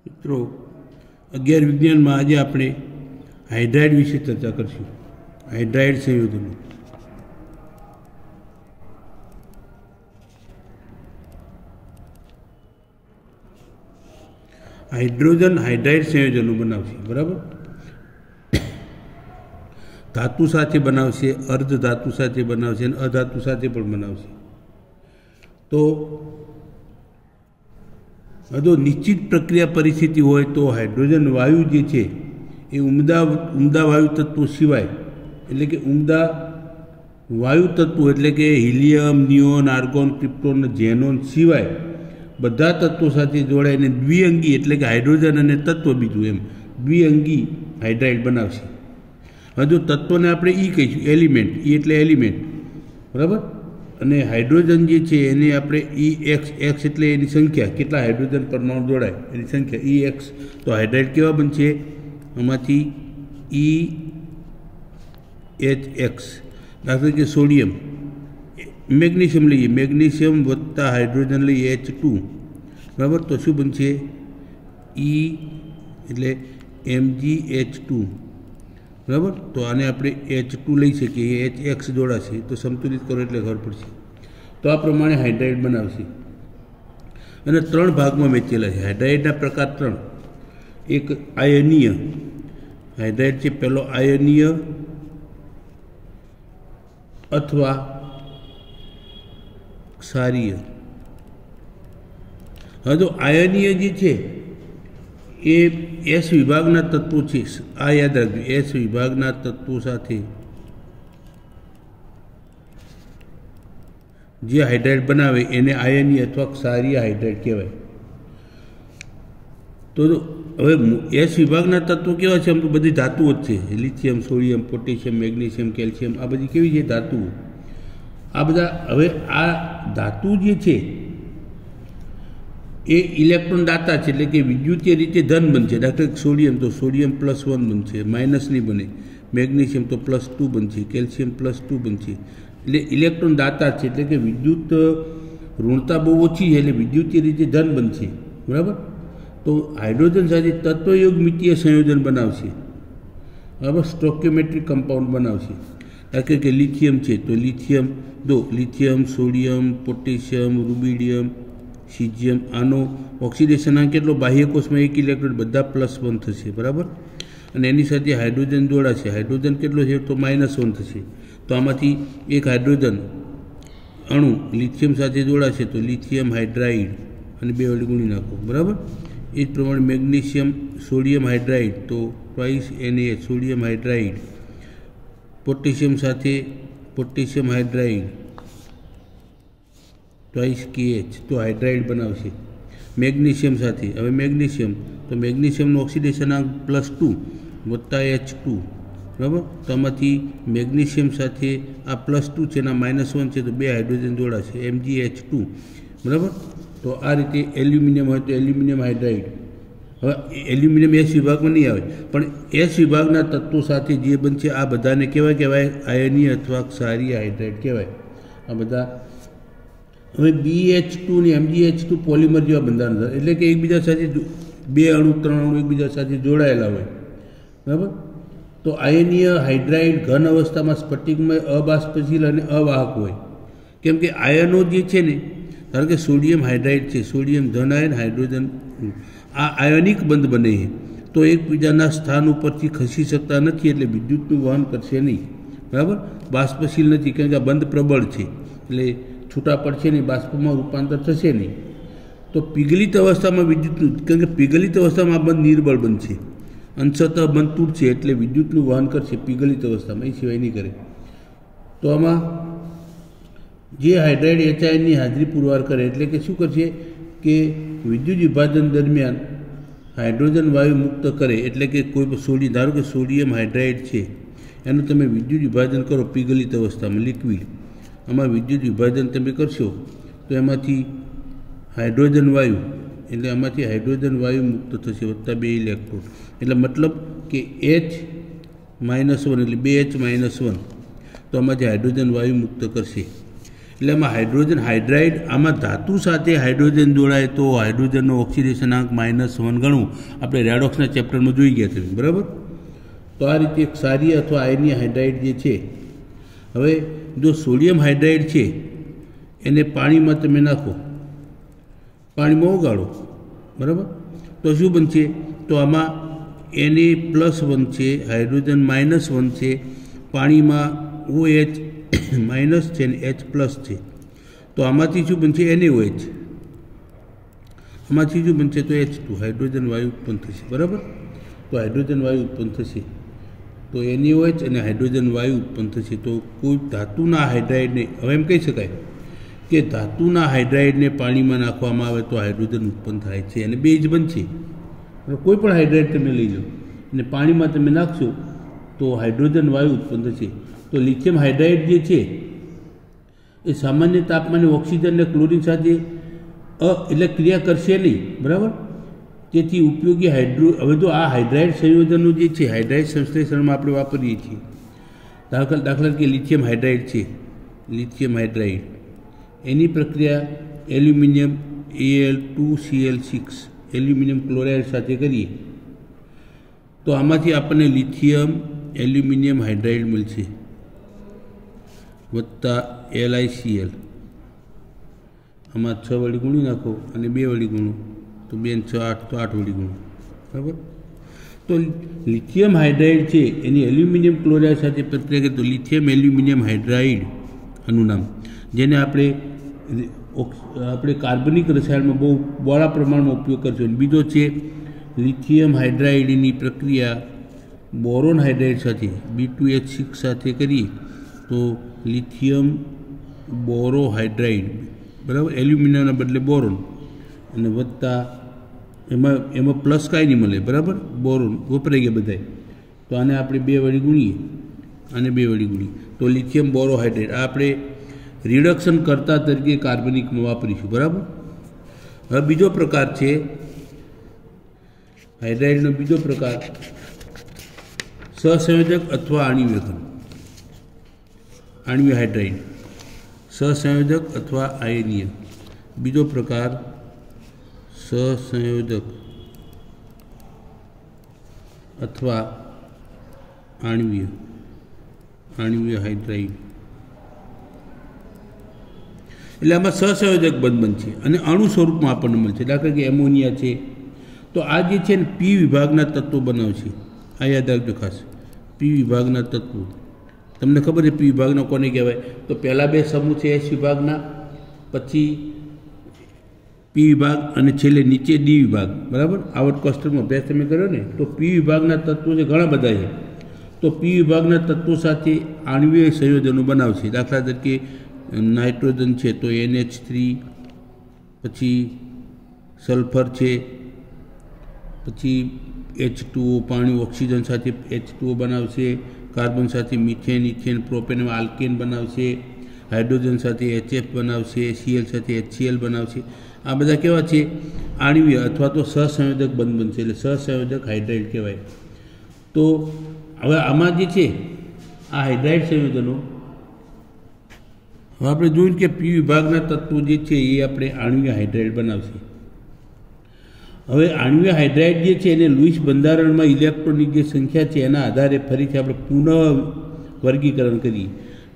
मित्रों 11 विज्ञान में आज आप हाइड्राइड विषे चर्चा करशुं। हाइड्राइड संयोजनों हाइड्रोजन हाइड्राइड संयोजनों बनावशे बराबर। धातु साथे बनावशे, अर्ध धातु साथे बनावशे अने अधातु साथे पण बनावशे। तो जो निश्चित प्रक्रिया परिस्थिति होय तो हाइड्रोजन वायु जे छे ए उमदा वायु तत्वों सिवाय एटले के उमदा वायु तत्वों एटले के helium, neon, argon, krypton, xenon सिवाय बधा तत्वों साथे जोड़ाईने द्विअंगी एटले के हाइड्रोजन अने तत्व बीजू एम द्विअंगी हाइड्राइड बनावशे। हवे जो तत्वने आपणे ई कहीशुं एलिमेंट, ई एटले एलिमेंट बराबर। अने हाइड्रोजन जे छे एने आपणे ई एक्स, एक्स एटले एनी संख्या केटला हाइड्रोजन परमाणु जोड़ाय एनी संख्या ई एक्स। तो हाइड्राइड केवा बनशे आमांथी ई एच एक्स। दाखला के सोडियम मैग्नीशियम लीए, मैग्नीशियम वत्ता हाइड्रोजन लीए H2 बराबर। तो शुं बनशे ई एटले MgH2 बराबर। तो आने आपणे H2 लई शकीए, HX जोड़ाशे तो संतुलित करो एटले खबर पड़शे। तो आ प्रमाणे हाइड्राइड बनावशे अने 3 भागमां वहेंचेला छे। हाइड्राइडना प्रकार 3। एक आयनीय हाइड्राइड छे, पहलो आयनीय अथवा क्षारीय। हवे जो आयनीय जे छे ए एस विभागना तत्वों छे। आ याद राखजो, एस विभागना तत्वों साथे जे हाइड्राइड बनावे एने आयनीय अथवा क्षारीय हाइड्राइड कहेवाय। तो हवे एस विभागना तत्वों केवा छे? आम तो बधी धातुओ ज छे। Lithium, sodium, potassium, magnesium, calcium आ बधी केवी छे? धातुओ। आ बधा हवे आ धातु जे छे ए इलेक्ट्रॉन दाता छे एटले के विद्युतीय रीते धन बनशे। दाखला सोडियम तो सोडियम +1 बनशे, माइनस नहीं बने। मैग्नीशियम तो +2 बनशे, कैल्शियम +2 बनशे। एटले इलेक्ट्रॉन दाता छे एटले के विद्युत ऋणता बहु ओછી है एटले विद्युतीय रीते धन बनशे बराबर। तो हाइड्रोजन साथे तत्वयुग्मितीय संयोजन बनावशे बराबर। स्टोकियोमेट्रिक कंपाउंड बनावशे। दाखला के लिथियम छे तो lithium lithium, sodium, potassium, rubidium, caesium आनो ऑक्सीडेशन केटलो बाह्यकोष में 1 इलेक्ट्रॉन बधा +1 थशे बराबर। अने एनी साथे हाइड्रोजन जोड़ाशे। हाइड्रोजन केटलो छे तो -1 थशे। तो आमांथी एक हाइड्रोजन अणु लिथियम साथे जोड़ाशे तो लिथियम हाइड्राइड अने 2 वडे गुणी नाखो बराबर। ए ज प्रमाणे मैग्नीशियम सोडियम हाइड्राइड तो 2 NaH सोडियम हाइड्राइड। पोटेशियम साथे पोटेशियम हाइड्राइड 2 KH तो हाइड्राइड बनावशे। मैग्नीशियम साथे हवे मैग्नीशियम तो मैग्नीशियम ऑक्सीडेशन +2 वत्ता H2 बराबर। तो आमांथी मैग्नीशियम साथे आ +2 छे ना -1 छे तो 2 हाइड्रोजन जोड़ाशे MgH2 बराबर। तो आ रीते एल्युमिनियम होय तो एल्युमिनियम हाइड्राइड। हवे एल्युमिनियम एस विभाग में नहीं आवे पण एस विभागना तत्वों साथे जे बनशे आ बधाने केवा कहेवाय? आयनीय अथवा क्षारीय हाइड्राइड कहेवाय आ बधा। हवे BH2 ने MgH2 पॉलिमर जेवा बंधारण एटले के एकबीजा साथे 2 अणु 3 अणु एकबीजा साथे जोड़ायेला होय बराबर। तो आयनीय हाइड्राइड घन अवस्था में स्फटिकमय, अबाष्पशील अने अवाहक होय। केम के आयनो जे छे ने धारो के सोडियम हाइड्राइड छे, सोडियम धन आयन, हाइड्रोजन आ आयोनिक बंध बने है तो एकबीजाना स्थान उपरथी खसी सकता नथी एटले विद्युतनुं वहन करशे नहीं बराबर। बाष्पशील नथी केम के बंध प्रबल छे एटले छूटा पड़शे नहीं, बाष्पमां रूपांतर थशे नहीं। तो पिघलित अवस्था में विद्युतनुं केम के पिघलित अवस्था में आ बंध निर्बल बनशे, अंशतः बंध तूटशे एटले विद्युतनुं वहन करशे पिघलित अवस्था में, ए सिवाय नहीं करे। तो आमां जे हाइड्राइड HIN ની हाजरी पुरवार करे एटले के शुं करशे के विद्युत विभाजन दरमियान हाइड्रोजन वायु मुक्त करे। एटले के कोई सोडियम धारो के सोडियम हाइड्राइड छे एनुं तमे विद्युत विभाजन करो पिघलित अवस्था में लिक्विड, आमां विद्युत विभाजन तमे करशो तो एमांथी हाइड्रोजन वायु एटले आमांथी हाइड्रोजन वायु मुक्त थशे वत्ता 2 इलेक्ट्रॉन। एटले मतलब के H-1 एटले 2H-1 तो आमांथी हाइड्रोजन वायु मुक्त करशे। એટલે આમાં હાઇડ્રોજન હાઇડ્રાઇડ આમાં ધાતુ સાથે હાઇડ્રોજન જોડાય તો હાઇડ્રોજનનો ઓક્સિડેશનાંક -1 ગણું આપણે રેડોક્સના ચેપ્ટરમાં જોઈ ગયા છે, બરાબર. તો આ રીતે એક સારી અથવા આયર્નીય હાઇડ્રાઇડ જે છે, હવે જો સોડિયમ હાઇડ્રાઇડ છે એને પાણીમાં તમે નાખો, પાણીમાં ઓગાળો, બરાબર, તો શું બનશે? તો આમાં Na+1 છે, હાઇડ્રોજન -1 છે, પાણીમાં OH- છે અને H+ છે. તો આમાંથી શું બનશે? NaOH. આમાંથી શું બનશે? તો H2 હાઇડ્રોજન વાયુ ઉત્પન્ન થશે, બરાબર. તો હાઇડ્રોજન વાયુ ઉત્પન્ન થશે, તો NaOH અને હાઇડ્રોજન વાયુ ઉત્પન્ન થશે. તો કોઈ ધાતુના હાઇડ્રાઇડને હવે એમ કહી શકાય કે ધાતુના હાઇડ્રાઇડને પાણીમાં નાખવામાં આવે તો હાઇડ્રોજન ઉત્પન્ન થાય છે અને બેઝ બનશે. કોઈ પણ હાઇડ્રાઇડ તમે લઈ લો અને પાણીમાં તમે નાખશો તો હાઇડ્રોજન વાયુ ઉત્પન્ન થશે. તો લિથિયમ હાઇડ્રાઇડ જે છે એ સામાન્ય તાપમાને ઓક્સિજન અને ક્લોરીન સાથે એટલે ક્રિયા કરશે નહીં, બરાબર. તેથી ઉપયોગી હવે તો આ હાઇડ્રાઇડ સંયોજનો જે છે હાઇડ્રાઇડ સંશ્લેષણમાં આપણે વાપરીએ છીએ. દાખલા તરીકે લિથિયમ હાઇડ્રાઇડ છે, લિથિયમ હાઇડ્રાઇડ એની પ્રક્રિયા એલ્યુમિનિયમ Al2Cl6 એલ્યુમિનિયમ ક્લોરાઇડ સાથે કરીએ તો આમાંથી આપણને લિથિયમ એલ્યુમિનિયમ હાઇડ્રાઇડ મળશે વત્તા LiCl. આમાં 6 વળી ગુણી નાખો અને 2 વળી ગુણો તો 2 ને 6 8, તો 8 વળી ગુણો, બરાબર. તો લિથિયમ હાઇડ્રાઇડ છે એની એલ્યુમિનિયમ ક્લોરાઇડ સાથે પ્રક્રિયા કરીએ તો લિથિયમ એલ્યુમિનિયમ હાઇડ્રાઇડ આનું નામ, જેને આપણે કાર્બનિક રસાયણમાં બહુ બહોળા પ્રમાણમાં ઉપયોગ કરશું. બીજો છે લિથિયમ હાઇડ્રાઇડની પ્રક્રિયા બોરોન હાઇડ્રાઇડ સાથે B2H6 સાથે કરીએ તો લિથિયમ બોરોહાઇડ્રાઇડ, બરાબર, એલ્યુમિનિયમના બદલે બોરોન અને વત્તા એમાં પ્લસ કાંઈ નહીં મળે, બરાબર, બોરોન વપરાઈ ગયા બધાય. તો આને આપણે 2 વળી ગુણીએ અને 2 વળી ગુણીએ તો લિથિયમ બોરોહાઇડ્રાઇડ આ આપણે રિડક્શન કરતા તરીકે કાર્બનિકમાં વાપરીશું, બરાબર. હવે બીજો પ્રકાર છે હાઇડ્રાઇડનો બીજો પ્રકાર સહસંયોજક અથવા આણ્વીય ઘન. આણ્વીય હાઇડ્રાઇડ સહસંયોજક અથવા આયનીય. બીજો પ્રકાર સહસંયોજક અથવા આણ્વીય હાઇડ્રાઇડ. એટલે આમાં સહસંયોજક બંધ બનશે અને અણુ સ્વરૂપમાં આપણને મળશે. દાખલા કે એમોનિયા છે તો આ જે છે ને P વિભાગના તત્વો બનાવશે. આ યાદ રાખજો ખાસ, P વિભાગના તત્વો. તમને ખબર છે P વિભાગના કોને કહેવાય? તો પહેલાં 2 સમૂહ છે S વિભાગના, પછી P વિભાગ અને છેલ્લે નીચે D વિભાગ, બરાબર. આવર્ત કોષ્ટકમાં અભ્યાસ તમે કર્યો ને તો P વિભાગના તત્વો જે ઘણા બધા છે તો P વિભાગના તત્વો સાથે આણ્વીય સંયોજનો બનાવશે. દાખલા તરીકે નાઇટ્રોજન છે તો NH3, પછી સલ્ફર છે, પછી H2O પાણી ઓક્સિજન સાથે H2O બનાવશે, કાર્બન સાથે મિથેન, ઇથેન, પ્રોપેન આલ્કેન બનાવશે, હાઇડ્રોજન સાથે HF બનાવશે, Cl સાથે HCl બનાવશે. આ બધા કેવા છે? આણ્વીય અથવા તો સહસંયોજક બંધ બનશે, એટલે સહસંયોજક હાઇડ્રાઇડ કહેવાય. તો હવે આમાં જે છે આ હાઇડ્રાઇડ સંયોજનો હવે આપણે જોયું કે P વિભાગના તત્વો જે છે એ આપણે આણ્વીય હાઇડ્રાઇડ બનાવશે. હવે આણ્વીય હાઇડ્રાઇડ જે છે એને લુઈસ બંધારણમાં ઇલેક્ટ્રોનની જે સંખ્યા છે એના આધારે ફરીથી આપણે પુનઃ વર્ગીકરણ કરીએ.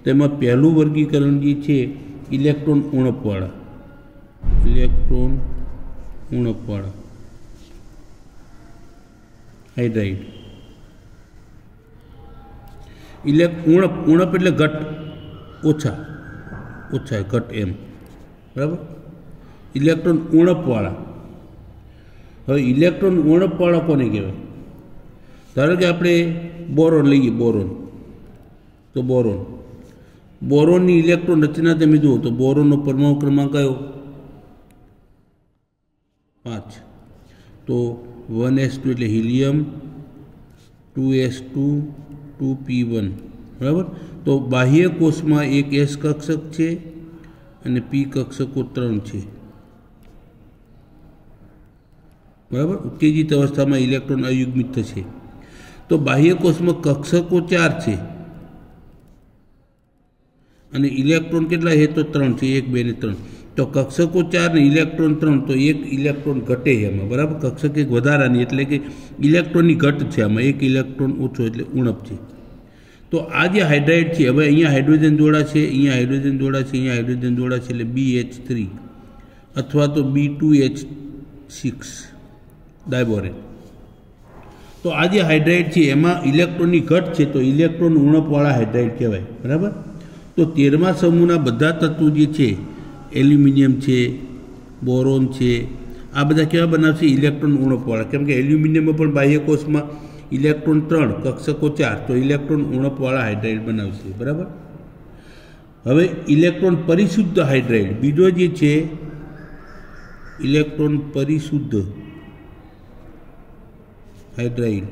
તેમાં પહેલું વર્ગીકરણ જે છે ઇલેક્ટ્રોન ઉણપવાળા હાઇડ્રાઇડ. ઉણપ એટલે ઘટ, ઓછા ઘટ એમ, બરાબર. ઇલેક્ટ્રોન ઉણપવાળા. હવે ઇલેક્ટ્રોન ઉણપવાળા કોને કહેવાય? ધારો કે આપણે બોરોન લઈએ, તો બોરોનની ઇલેક્ટ્રોન રચના તમે જુઓ તો બોરોનનો પરમાણુ ક્રમાંક કયો? 5. તો 1s2 એટલે હિલિયમ, 2s2, 2p1, બરાબર. તો બાહ્ય કોષમાં એક S કક્ષક છે અને P કક્ષકો 3 છે, બરાબર. ઉત્તેજિત અવસ્થામાં ઇલેક્ટ્રોન અયુગ્મિત થશે. તો બાહ્ય કોષમાં કક્ષકો 4 છે અને ઇલેક્ટ્રોન કેટલા છે તો 3 છે, 1 2 ને 3. તો કક્ષકો 4 ને ઇલેક્ટ્રોન 3, તો 1 ઇલેક્ટ્રોન ઘટે છે એમાં, બરાબર. કક્ષક એક વધારાની એટલે કે ઇલેક્ટ્રોનની ઘટ છે આમાં, 1 ઇલેક્ટ્રોન ઓછો એટલે ઉણપ છે. તો આ જે હાઇડ્રાઇડ છે, હવે અહીંયા હાઇડ્રોજન જોડા છે, અહીંયા હાઇડ્રોજન જોડા છે, અહીંયા હાઇડ્રોજન જોડા છે, એટલે BH3 અથવા તો B2H6 ડાયબોરેન. તો આ જે હાઇડ્રાઇડ છે એમાં ઇલેક્ટ્રોનની ઘટ છે, તો ઇલેક્ટ્રોન ઉણપવાળા હાઇડ્રાઇડ કહેવાય, બરાબર. તો 13મા સમૂહના બધા તત્વો જે છે, એલ્યુમિનિયમ છે, બોરોન છે, આ બધા કેવા બનાવશે? ઇલેક્ટ્રોન ઉણપવાળા. કેમ કે એલ્યુમિનિયમમાં પણ બાહ્યકોષમાં ઇલેક્ટ્રોન 3, કક્ષકો 4, તો ઇલેક્ટ્રોન ઉણપવાળા હાઇડ્રાઇડ બનાવશે, બરાબર. હવે ઇલેક્ટ્રોન પરિશુદ્ધ હાઇડ્રાઇડ બીજો જે છે, ઇલેક્ટ્રોન પરિશુદ્ધ હાઇડ્રાઇડ,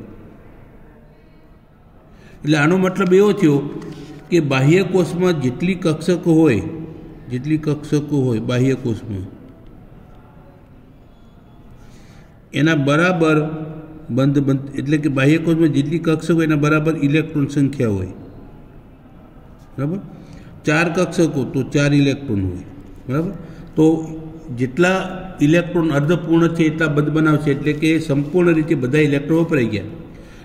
એટલે આનો મતલબ એવો થયો કે બાહ્યકોષમાં જેટલી કક્ષકો હોય બાહ્યકોષમાં એના બરાબર બંધ એટલે કે બાહ્યકોષમાં જેટલી કક્ષકો હોય એના બરાબર ઇલેક્ટ્રોન સંખ્યા હોય, બરાબર. 4 કક્ષકો તો 4 ઇલેક્ટ્રોન હોય, બરાબર. તો જેટલા ઇલેક્ટ્રોન અર્ધપૂર્ણ છે એટલા બંધ બનાવશે, એટલે કે સંપૂર્ણ રીતે બધા ઇલેક્ટ્રોન વપરાઈ ગયા.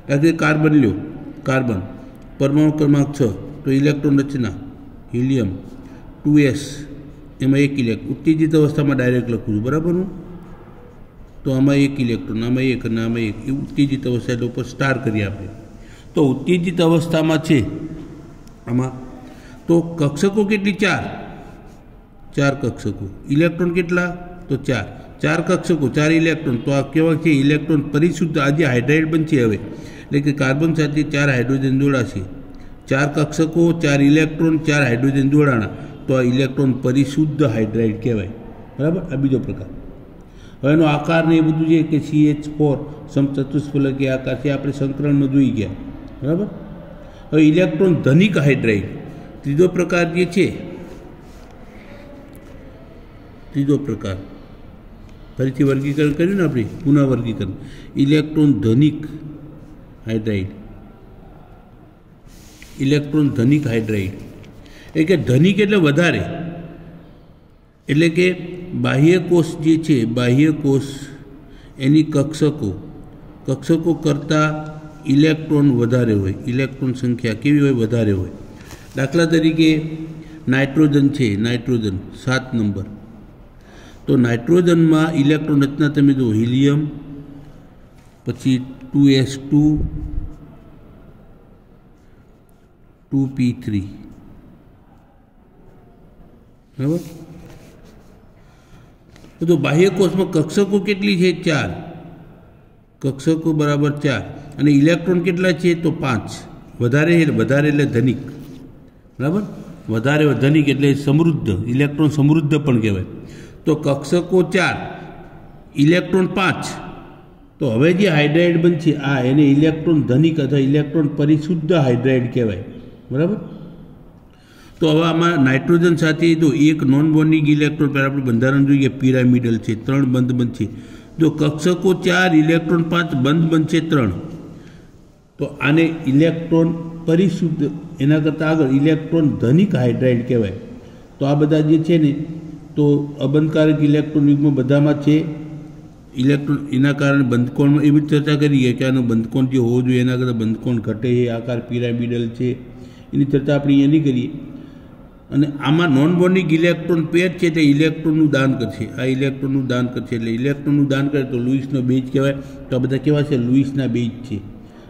દાખલા કાર્બન લ્યો, કાર્બન પરમાણુ ક્રમાંક 6, તો ઇલેક્ટ્રોન રચના હિલિયમ 2s, એમાં 1 ઇલેક્ટ્રોન ઉત્તેજિત અવસ્થામાં ડાયરેક્ટ લખું છું, બરાબર. તો આમાં 1 ઇલેક્ટ્રોન, આમાં 1 અને આમાં 1, એ ઉત્તેજિત અવસ્થા એટલે ઉપર સ્ટાર કરીએ આપણે. તો ઉત્તેજિત અવસ્થામાં છે આમાં, તો કક્ષકો કેટલી? 4 કક્ષકો. ઇલેક્ટ્રોન કેટલા? તો 4 કક્ષકો 4 ઇલેક્ટ્રોન. તો આ કેવા છે? ઇલેક્ટ્રોન પરિશુદ્ધ. આ જે હાઇડ્રાઇડ બનશે હવે, એટલે કે કાર્બન સાથે 4 હાઇડ્રોજન જોડાશે, 4 કક્ષકો 4 ઇલેક્ટ્રોન 4 હાઇડ્રોજન જોડાણા, તો આ ઇલેક્ટ્રોન પરિશુદ્ધ હાઇડ્રાઇડ કહેવાય, બરાબર. આ બીજો પ્રકાર. હવે એનો આકાર ને એ બધું છે કે CH4 સમચતુષ્ફલકીય આકાર છે, આપણે સંકરણમાં જોઈ ગયા, બરાબર. હવે ઇલેક્ટ્રોન ધનિક હાઇડ્રાઇડ ત્રીજો પ્રકાર જે છે, ત્રીજો પ્રકાર ફરીથી વર્ગીકરણ કર્યું ને આપણે, પુનઃ વર્ગીકરણ. ઇલેક્ટ્રોન ધનિક હાઇડ્રાઇડ, ઇલેક્ટ્રોન ધનિક હાઇડ્રાઇડ એટલે કે ધનિક એટલે વધારે, એટલે કે બાહ્યકોષ જે છે, બાહ્યકોષ એની કક્ષકો કરતાં ઇલેક્ટ્રોન વધારે હોય, ઇલેક્ટ્રોન સંખ્યા કેવી હોય? વધારે હોય. દાખલા તરીકે નાઇટ્રોજન છે, નાઇટ્રોજન 7 નંબર. તો નાઇટ્રોજનમાં ઇલેક્ટ્રોન રચના તમે જુઓ, હિલિયમ, પછી 2s2 2p3, બરાબર. તો બાહ્યકોષમાં કક્ષકો કેટલી છે? 4 કક્ષકો બરાબર 4, અને ઇલેક્ટ્રોન કેટલા છે? તો 5. વધારે એટલે ધનિક, બરાબર. વધારે ધનિક એટલે સમૃદ્ધ, ઇલેક્ટ્રોન સમૃદ્ધ પણ કહેવાય. તો કક્ષકો 4, ઇલેક્ટ્રોન 5. તો હવે જે હાઇડ્રાઇડ બનશે એને ઇલેક્ટ્રોન ધનિક અથવા ઇલેક્ટ્રોન પરિશુદ્ધ હાઇડ્રાઇડ કહેવાય, બરાબર. તો હવે આમાં નાઇટ્રોજન સાથે જો એક નોન બોન્ડિંગ ઇલેક્ટ્રોન, પહેલાં આપણે બંધારણ જોઈએ, પિરામિડલ છે, 3 બંધ બનશે. જો કક્ષકો 4, ઇલેક્ટ્રોન 5, બંધ બનશે 3. તો આને ઇલેક્ટ્રોન પરિશુદ્ધ, એના કરતાં આગળ ઇલેક્ટ્રોન ધનિક હાઇડ્રાઇડ કહેવાય. તો આ બધા જે છે ને, તો અબંધકારક ઇલેક્ટ્રોન યુગ્મ બધામાં છે ઇલેક્ટ્રોન, એના કારણે બંધકોણમાં એવી ચર્ચા કરીએ કે આનો બંધકોણ જે હોવો જોઈએ એના કરતાં બંધકોણ ઘટે છે, આકાર પિરામિડલ છે, એની ચર્ચા આપણે અહીંયા નહીં કરીએ. અને આમાં નોન બોન્ડિંગ ઇલેક્ટ્રોન પેર છે, તે ઇલેક્ટ્રોનનું દાન કરશે, આ ઇલેક્ટ્રોનનું દાન કરશે. એટલે ઇલેક્ટ્રોનનું દાન કરે તો લુઈસનો બેઝ કહેવાય. તો આ બધા કેવા છે? લુઈસના બેઝ છે,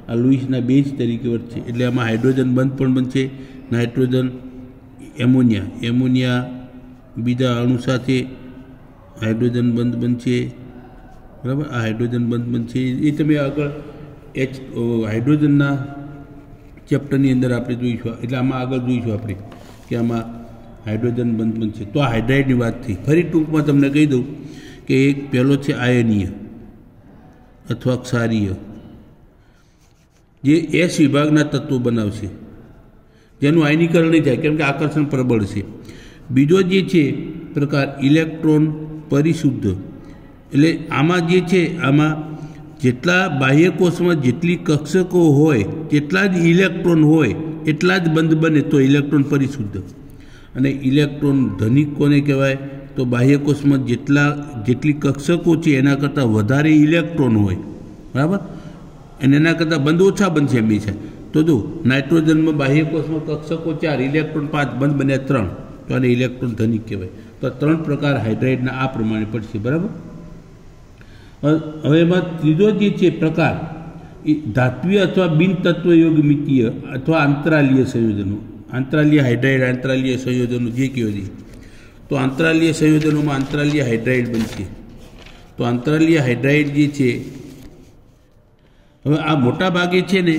આ લુઈસના બેઝ તરીકે વર્તશે. એટલે આમાં હાઇડ્રોજન બંધ પણ બનશે, નાઇટ્રોજન, એમોનિયા બીજા અણુ સાથે હાઇડ્રોજન બંધ બનશે, બરાબર. આ હાઇડ્રોજન બંધ બનશે, એ તમે આગળ હાઇડ્રોજનના ચેપ્ટરની અંદર આપણે જોઈશું, એટલે આમાં આગળ જોઈશું આપણે કે આમાં હાઇડ્રોજન બંધ બનશે. તો આ હાઇડ્રાઇડની વાત થઈ. ફરી ટૂંકમાં તમને કહી દઉં કે એક પહેલો છે આયનીય અથવા ક્ષારીય, જે S વિભાગના તત્વો બનાવશે, જેનું આયનીકરણ નહીં થાય કેમ કે આકર્ષણ પ્રબળ છે. બીજો જે છે પ્રકાર ઇલેક્ટ્રોન પરિશુદ્ધ, એટલે આમાં જે છે, આમાં જેટલા બાહ્યકોષમાં જેટલી કક્ષકો હોય તેટલા જ ઇલેક્ટ્રોન હોય એટલા જ બંધ બને, તો ઇલેક્ટ્રોન પરિશુદ્ધ. અને ઇલેક્ટ્રોન ધનિક કોને કહેવાય? તો બાહ્યકોષમાં જેટલી કક્ષકો છે એના કરતાં વધારે ઇલેક્ટ્રોન હોય, બરાબર, અને એના કરતાં બંધ ઓછા બનશે હંમેશા. તો જો નાઇટ્રોજનમાં બાહ્યકોષમાં કક્ષકો 4, ઇલેક્ટ્રોન 5, બંધ બન્યા 3, તો આને ઇલેક્ટ્રોન ધનિક કહેવાય. તો 3 પ્રકાર હાઇડ્રાઇડના આ પ્રમાણે પડશે, બરાબર. હવે એમાં ત્રીજો જે છે પ્રકાર એ ધાત્વીય અથવા બિનતત્વયોગમિતીય અથવા આંતરાલીય સંયોજનો. આંતરાલીય હાઇડ્રાઇડ, આંતરાલીય સંયોજનો જે કહો છે, તો આંતરાલીય સંયોજનોમાં આંતરાલીય હાઇડ્રાઇડ બનશે. તો આંતરાલીય હાઇડ્રાઇડ જે છે, હવે આ મોટા ભાગે છે ને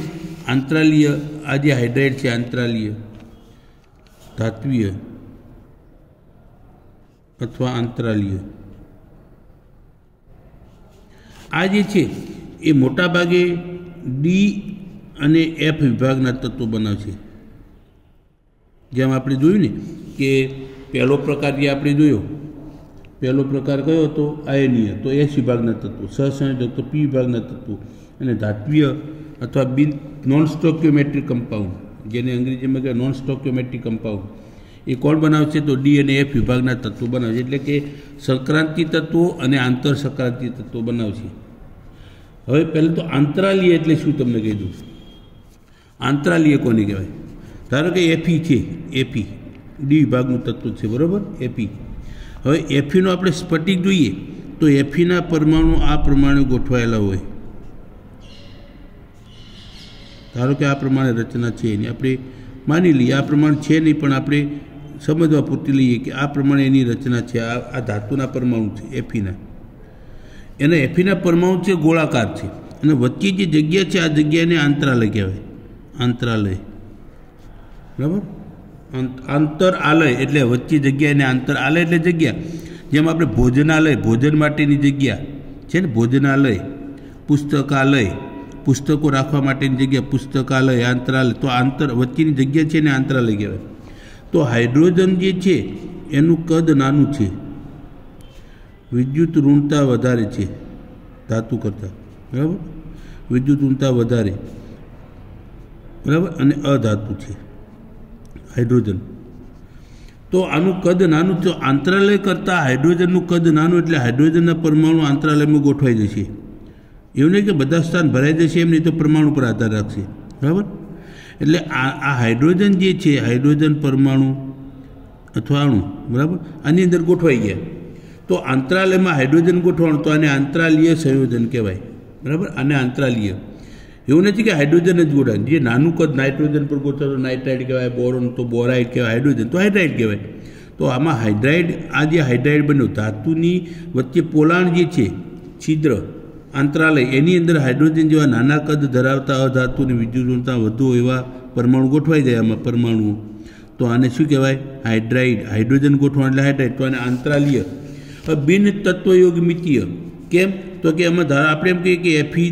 આંતરાલીય, આ જે હાઇડ્રાઇડ છે આંતરાલીય, ધાત્વીય અથવા આંતરાલીય, આ જે છે એ મોટા ભાગે ડી અને એફ વિભાગના તત્વો બનાવશે. જેમ આપણે જોયું ને કે પહેલો પ્રકાર જે આપણે જોયો, પહેલો પ્રકાર કયો હતો? આયનીય, તો એસ વિભાગના તત્વો, સહસંયોજક તો પી વિભાગના તત્વો, અને ધાત્વીય અથવા નોન સ્ટોક્યોમેટ્રિક કમ્પાઉન્ડ, જેને અંગ્રેજીમાં કહેવાય નોન સ્ટોક્યોમેટ્રિક કમ્પાઉન્ડ, એ કોણ બનાવશે? તો ડી અને એફ વિભાગના તત્વો બનાવશે. એટલે કે સંક્રાંતિ તત્વો અને આંતર સંક્રાંતિ તત્વો બનાવશે. હવે પહેલાં તો આંતરાલીય એટલે શું તમને કહી દઉં. આંતરાલીય કોને કહેવાય? ધારો કે એફી છે, એફી ડી વિભાગનું તત્વ છે, બરાબર, એફી. હવે એફીનો આપણે સ્ફટિક જોઈએ તો એફીના પરમાણુ આ પ્રમાણે ગોઠવાયેલા હોય. ધારો કે આ પ્રમાણે રચના છે એની, આપણે માની લઈએ આ પ્રમાણે છે નહીં, પણ આપણે સમજવા પૂરતી લઈએ કે આ પ્રમાણે એની રચના છે. આ ધાતુના પરમાણુ છે એફીના, એના એફીના પરમાણુ છે ગોળાકાર છે, અને વચ્ચે જે જગ્યા છે આ જગ્યાને આંતરાલય કહેવાય. આંતરાલય, બરાબર, આંતરાલય એટલે વચ્ચે જગ્યાને આંતરાલય એટલે જગ્યા. જેમ આપણે ભોજનાલય, ભોજન માટેની જગ્યા છે ને, ભોજનાલય, પુસ્તકાલય, પુસ્તકો રાખવા માટેની જગ્યા, પુસ્તકાલય, આંતરાલય, તો વચ્ચેની જગ્યા છે ને આંતરાલય કહેવાય. તો હાઇડ્રોજન જે છે એનું કદ નાનું છે, વિદ્યુત ઋણતા વધારે છે ધાતુ કરતાં, બરાબર, વિદ્યુત ઋણતા વધારે, બરાબર, અને અધાતુ છે હાઇડ્રોજન. તો આનું કદ નાનું, તો આંતરાલય કરતાં હાઇડ્રોજનનું કદ નાનું, એટલે હાઇડ્રોજનના પરમાણુ આંતરાલયમાં ગોઠવાઈ જશે. એવું નહીં કે બધા સ્થાન ભરાઈ જશે, એમ નહીં, તો પરમાણુ પર આધાર રાખશે, બરાબર. એટલે આ હાઇડ્રોજન જે છે, હાઇડ્રોજન પરમાણુ અથવા અણુ, બરાબર, આની અંદર ગોઠવાઈ ગયા. તો આંતરાલયમાં હાઇડ્રોજન ગોઠવણ, તો આને આંતરાલીય સંયોજન કહેવાય, બરાબર. આને આંતરાલીય. એવું નથી કે હાઇડ્રોજન જ ગોઠવાય. જે નાનું કદ નાઇટ્રોજન પર ગોઠવતો નાઇટ્રાઇડ કહેવાય, બોરોન તો બોરાઇડ કહેવાય, હાઇડ્રોજન તો હાઇડ્રાઇડ કહેવાય. તો આમાં હાઇડ્રાઇડ, આ જે હાઇડ્રાઇડ બન્યો, ધાતુની વચ્ચે પોલાણ જે છે, છિદ્ર, આંતરાલય, એની અંદર હાઇડ્રોજન જેવા નાના કદ ધરાવતા અધાતુની વિદ્યુત ઋણતા વધુ એવા પરમાણુ ગોઠવાઈ જાય. આમાં પરમાણુઓ, તો આને શું કહેવાય? હાઇડ્રાઇડ. હાઇડ્રોજન ગોઠવણ એટલે હાઇડ્રાઇડ. તો આને આંતરાલીય. બિન તત્વયોગમિતીય. કેમ? તો કે એમાં આપણે એમ કહીએ કે એફી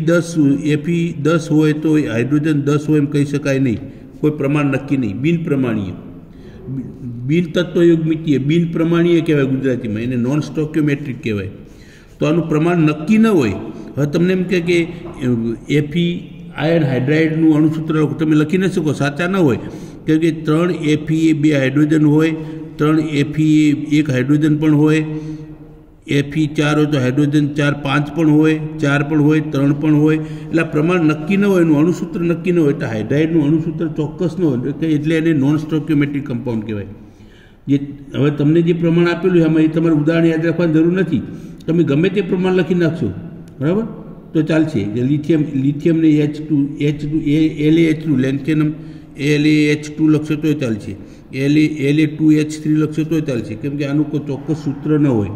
10 હોય તો હાઇડ્રોજન 10 હોય એમ કહી શકાય નહીં, કોઈ પ્રમાણ નક્કી નહીં. બિન પ્રમાણીય, બિન તત્વયોગમિતીય, બિન પ્રમાણીય કહેવાય ગુજરાતીમાં, એને નોન સ્ટોક્યોમેટ્રિક કહેવાય. તો આનું પ્રમાણ નક્કી ન હોય. હવે તમને એમ કહે કે એફી આયન હાઇડ્રાઇડનું અણુસૂત્ર તમે લખી ન શકો, સાચા ન હોય. કેમ કે 3 એફી 2 હાઇડ્રોજન હોય, 3 એફી 1 હાઇડ્રોજન પણ હોય, એફી 4 હોય તો હાઇડ્રોજન 4 5 પણ હોય, 4 પણ હોય, 3 પણ હોય. એટલે આ પ્રમાણ નક્કી ન હોય, એનું અણુસૂત્ર નક્કી ન હોય, એટલે હાઇડ્રાઇડનું અણુસૂત્ર ચોક્કસ ન હોય, એટલે એને નોન સ્ટોક્યોમેટ્રિક કમ્પાઉન્ડ કહેવાય. જે હવે તમને જે પ્રમાણ આપેલું છે એમાં એ તમારે ઉદાહરણ યાદ રાખવાની જરૂર નથી, તમે ગમે તે પ્રમાણ લખી નાખશો, બરાબર, તો ચાલશે. લિથિયમને LaH2 લેન્થિયમ LaH2 લખશો તોય ચાલશે, La2H3 લખશો તોય ચાલશે. કેમ કે આનું કોઈ ચોક્કસ સૂત્ર ન હોય,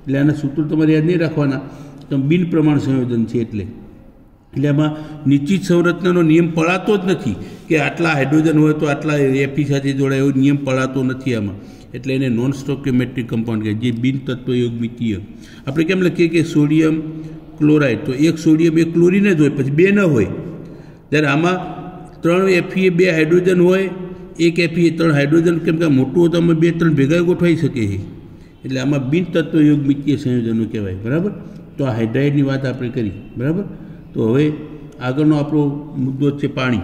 એટલે આના સૂત્રો તમારે યાદ નહીં રાખવાના. તો બિન પ્રમાણ સંયોજન છે એટલે આમાં નિશ્ચિત સંરચનાનો નિયમ પડાતો જ નથી કે આટલા હાઇડ્રોજન હોય તો આટલા એફી સાથે જોડાય, એવો નિયમ પડાતો નથી આમાં. એટલે એને નોન સ્ટોક્યોમેટ્રિક કમ્પાઉન્ડ કહેવાય, જે બિન તત્વયોગમિતીય. આપણે કેમ લખીએ કે સોડિયમ ક્લોરાઇડ, તો એક સોડિયમ 1 ક્લોરીન જ હોય, પછી 2 ન હોય. જ્યારે આમાં 3 એફી 2 હાઇડ્રોજન હોય, 1 એફી 3 હાઇડ્રોજન, કેમ કે મોટું હોય તો આમાં 2-3 ભેગા ગોઠવાઈ શકે છે. એટલે આમાં બિન તત્વયોગમિતીય સંયોજનો કહેવાય, બરાબર. તો આ હાઇડ્રાઇડની વાત આપણે કરી, બરાબર. તો હવે આગળનો આપણો મુદ્દો છે પાણી.